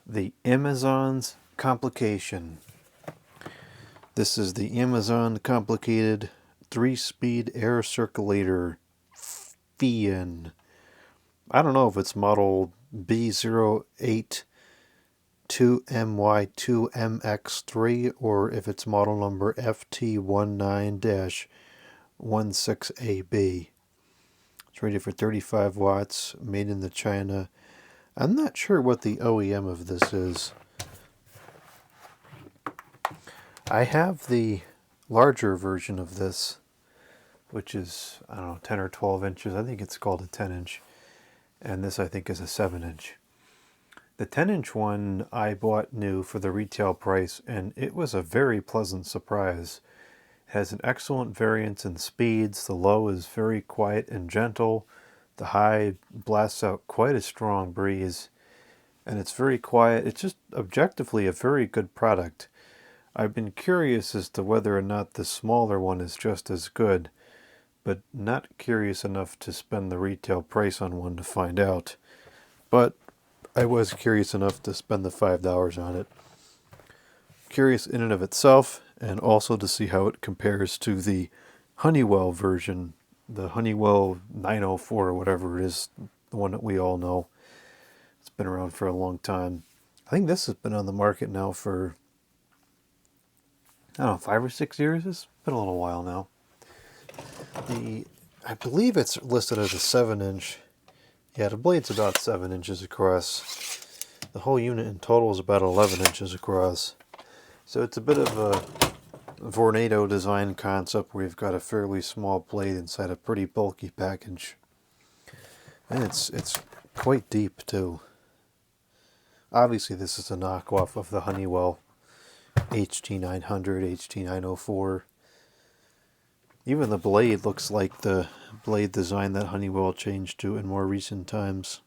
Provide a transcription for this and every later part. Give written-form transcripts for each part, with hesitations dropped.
The Amazon's Complication. This is the Amazon Complicated 3-speed air circulator FEN. I don't know if it's model B082MY2MX3 or if it's model number FT19-16AB. It's rated for 35 watts, made in China. I'm not sure what the OEM of this is. I have the larger version of this, which is, I don't know, 10 or 12 inches. I think it's called a 10-inch. And this, I think, is a 7-inch. The 10-inch one I bought new for the retail price, and it was a very pleasant surprise. It has an excellent variance in speeds. The low is very quiet and gentle. The high blasts out quite a strong breeze. And it's very quiet. It's just objectively a very good product. I've been curious as to whether or not the smaller one is just as good, but not curious enough to spend the retail price on one to find out. But I was curious enough to spend the $5 on it. Curious in and of itself, and also to see how it compares to the Honeywell version, the Honeywell 904 or whatever it is, the one that we all know. It's been around for a long time. I think this has been on the market now for, I don't know, 5 or 6 years? It's been a little while now. I believe it's listed as a 7-inch. Yeah, the blade's about 7 inches across. The whole unit in total is about 11 inches across. So it's a bit of a Vornado design concept where you've got a fairly small blade inside a pretty bulky package. And it's quite deep too. Obviously this is a knockoff of the Honeywell HT900, HT904. Even the blade looks like the blade design that Honeywell changed to in more recent times.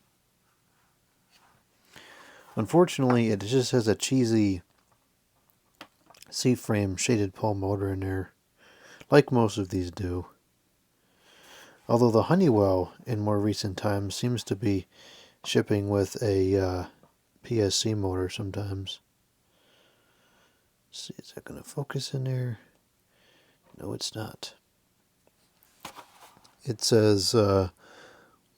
Unfortunately, it just has a cheesy C-frame shaded pole motor in there, like most of these do. Although the Honeywell in more recent times seems to be shipping with a PSC motor sometimes. Let's see, is that going to focus in there? No, it's not. It says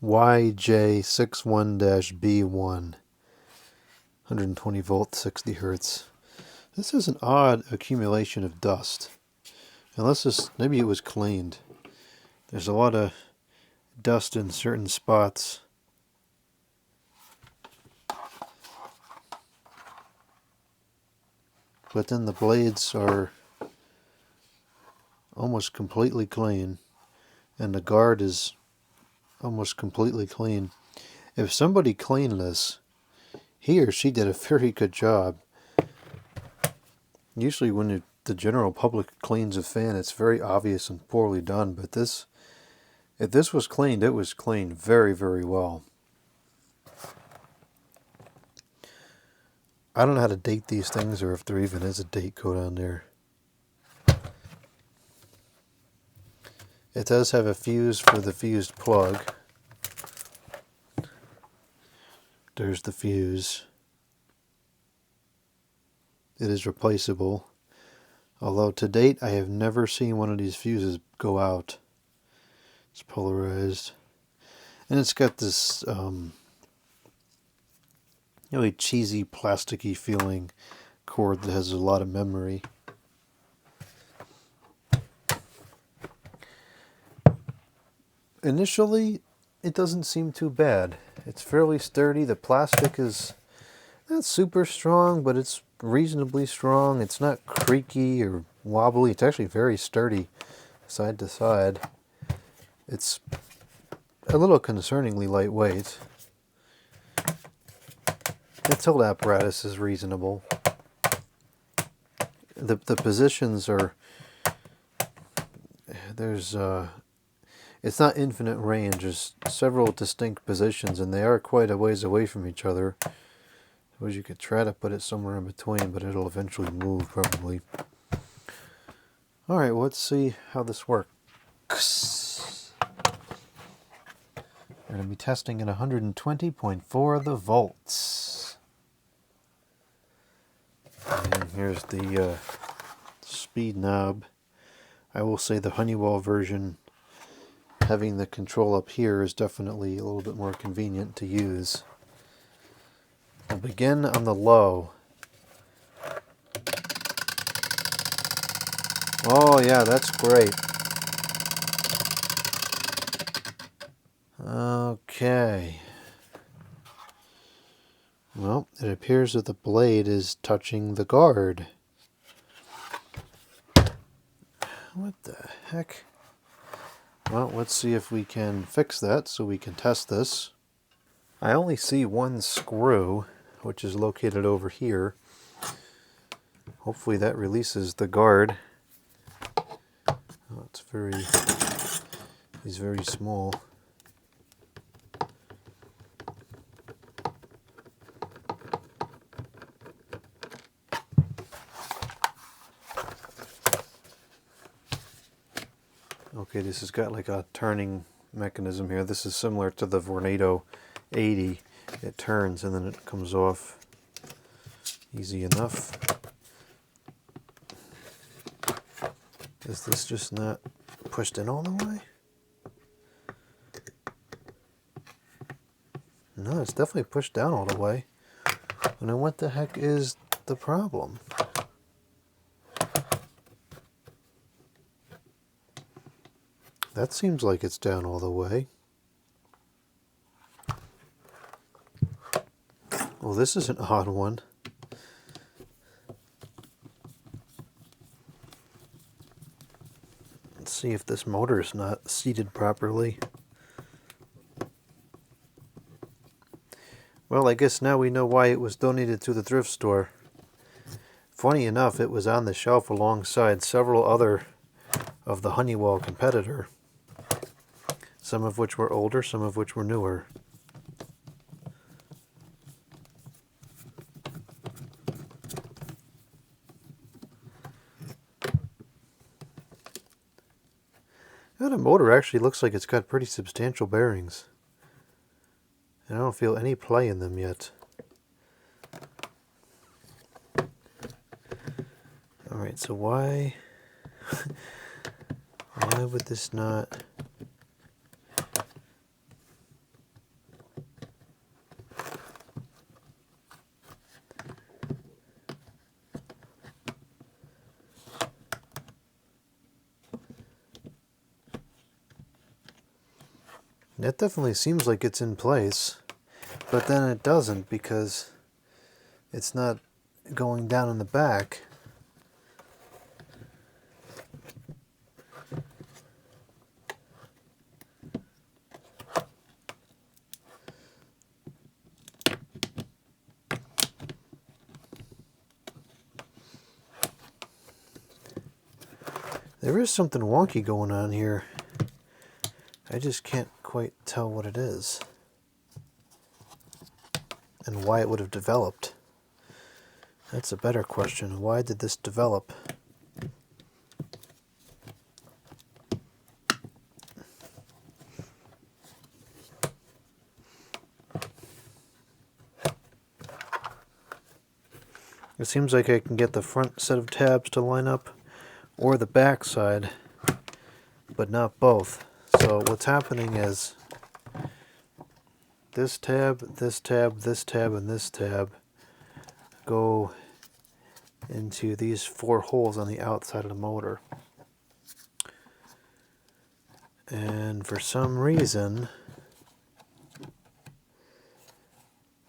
YJ61-B1, 120 volts, 60 hertz. This is an odd accumulation of dust. Unless this, maybe it was cleaned. There's a lot of dust in certain spots. But then the blades are almost completely clean. And the guard is almost completely clean. If somebody cleaned this, he or she did a very good job. Usually when the general public cleans a fan, it's very obvious and poorly done. But this, if this was cleaned, it was cleaned very, very well. I don't know how to date these things or if there even is a date code on there. It does have a fuse for the fused plug. There's the fuse. It is replaceable. Although to date I have never seen one of these fuses go out. It's polarized. And it's got this really cheesy, plasticky feeling cord that has a lot of memory. Initially, it doesn't seem too bad. It's fairly sturdy. The plastic is not super strong, but it's reasonably strong. It's not creaky or wobbly. It's actually very sturdy side to side. It's a little concerningly lightweight. The tilt apparatus is reasonable. The positions are, it's not infinite range. There's several distinct positions, and they are quite a ways away from each other. Suppose you could try to put it somewhere in between, but it'll eventually move probably. Alright, well, let's see how this works. We're going to be testing at 120.4 the volts. Here's the speed knob. I will say the Honeywell version, having the control up here, is definitely a little bit more convenient to use. I'll begin on the low. Oh yeah, that's great. Okay. Well, it appears that the blade is touching the guard. What the heck? Well, let's see if we can fix that so we can test this. I only see one screw, which is located over here. Hopefully that releases the guard. Oh, he's very small. Okay, this has got like a turning mechanism here. This is similar to the Vornado 80. It turns and then it comes off easy enough. Is this just not pushed in all the way? No, it's definitely pushed down all the way. And then what the heck is the problem? That seems like it's down all the way. Well, this is an odd one. Let's see if this motor is not seated properly. Well, I guess now we know why it was donated to the thrift store. Funny enough, it was on the shelf alongside several other of the Honeywell competitor. Some of which were older, some of which were newer. Now the motor actually looks like it's got pretty substantial bearings. And I don't feel any play in them yet. Alright, so why would this not... That definitely seems like it's in place, but then it doesn't because it's not going down in the back. There is something wonky going on here. I just can't quite tell what it is and why it would have developed. That's a better question. Why did this develop? It seems like I can get the front set of tabs to line up or the back side, but not both. So what's happening is this tab, this tab, this tab, and this tab go into these 4 holes on the outside of the motor. And for some reason,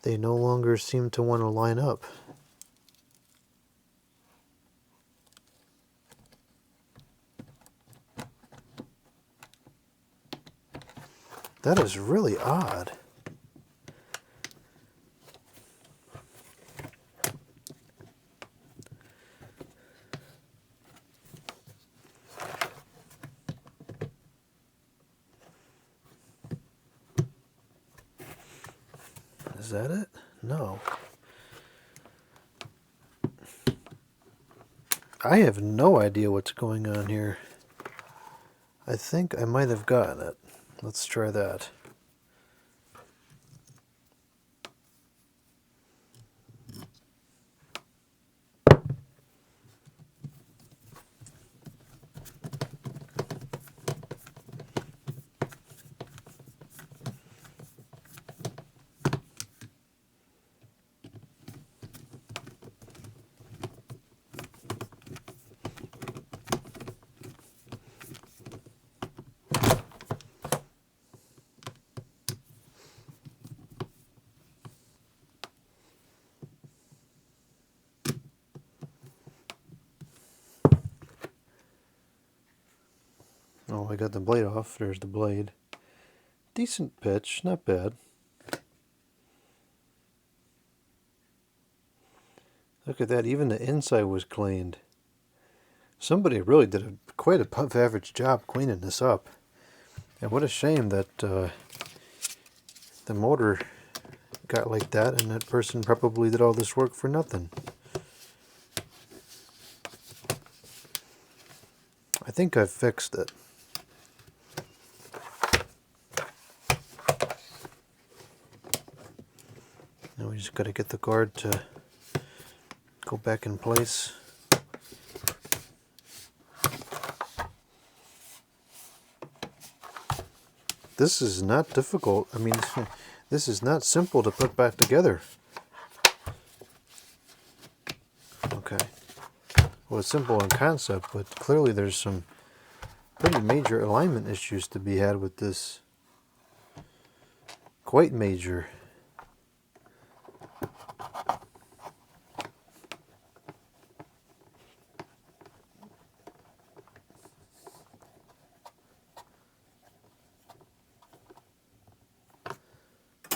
they no longer seem to want to line up. That is really odd. Is that it? No. I have no idea what's going on here. I think I might have gotten it. Let's try that. I got the blade off. There's the blade. Decent pitch, not bad. Look at that, even the inside was cleaned. Somebody really did quite above average job cleaning this up. And what a shame that the motor got like that, and that person probably did all this work for nothing. I think I've fixed it. Now we just got to get the guard to go back in place. This is not difficult. I mean, this is not simple to put back together. Okay. Well, it's simple in concept, but clearly there's some pretty major alignment issues to be had with this. Quite major.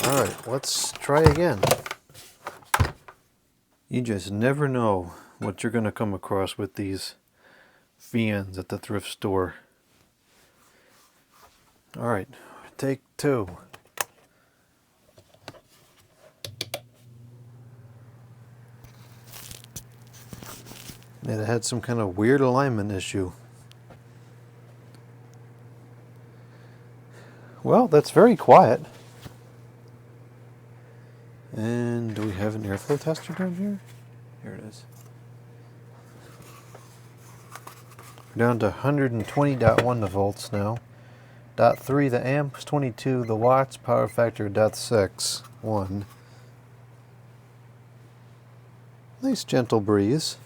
Alright, let's try again. You just never know what you're going to come across with these fans at the thrift store. Alright, take two. And it had some kind of weird alignment issue. Well, that's very quiet. And do we have an airflow tester down here? Here it is. We're down to 120.1 the volts now. .3 the amps, 22 the watts, power factor .6, 1. Nice gentle breeze.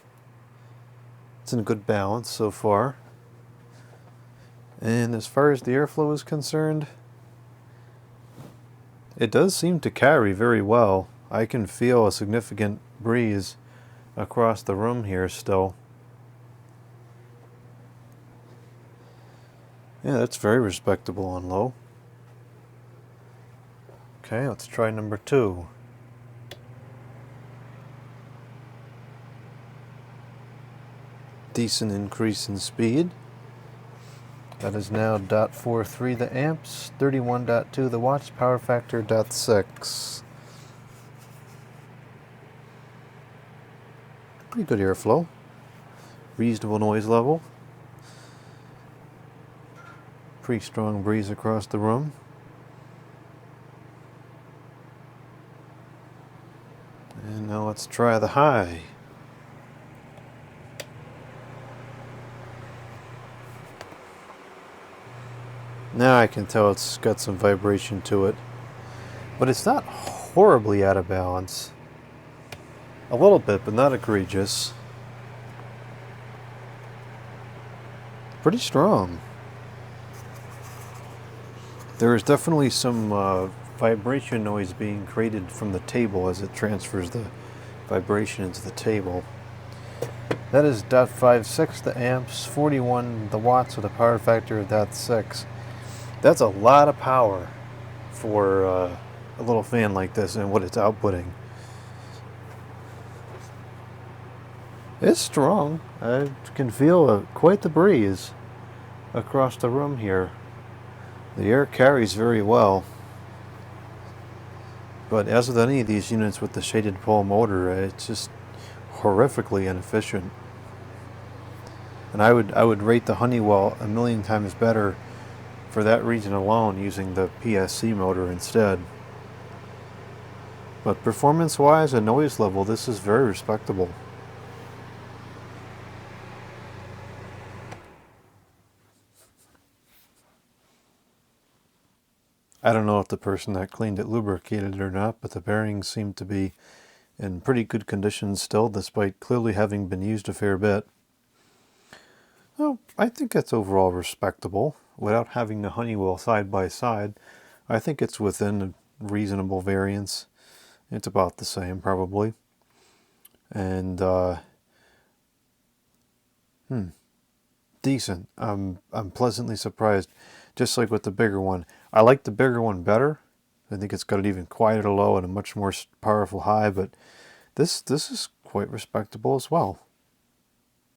It's in good balance so far. And as far as the airflow is concerned, it does seem to carry very well. I can feel a significant breeze across the room here still. Yeah, that's very respectable on low. Okay, let's try number 2. Decent increase in speed. That is now .43 the amps, 31.2 the watts, power factor .6. Pretty good airflow. Reasonable noise level. Pretty strong breeze across the room. And now let's try the high. Now I can tell it's got some vibration to it, but it's not horribly out of balance. A little bit, but not egregious. Pretty strong. There is definitely some vibration noise being created from the table as it transfers the vibration into the table. That is .56 the amps, 41 the watts with a power factor of .6. That's a lot of power for a little fan like this and what it's outputting. It's strong. I can feel quite the breeze across the room here. The air carries very well. But as with any of these units with the shaded pole motor, it's just horrifically inefficient. And I would rate the Honeywell a million times better for that reason alone, using the PSC motor instead. But performance-wise and noise level, this is very respectable. I don't know if the person that cleaned it lubricated it or not, but the bearings seem to be in pretty good condition still, despite clearly having been used a fair bit. Well, I think that's overall respectable. Without having the Honeywell side by side, I think it's within a reasonable variance. It's about the same, probably. And decent. I'm pleasantly surprised, just like with the bigger one. I like the bigger one better. I think it's got an even quieter low and a much more powerful high, but this is quite respectable as well.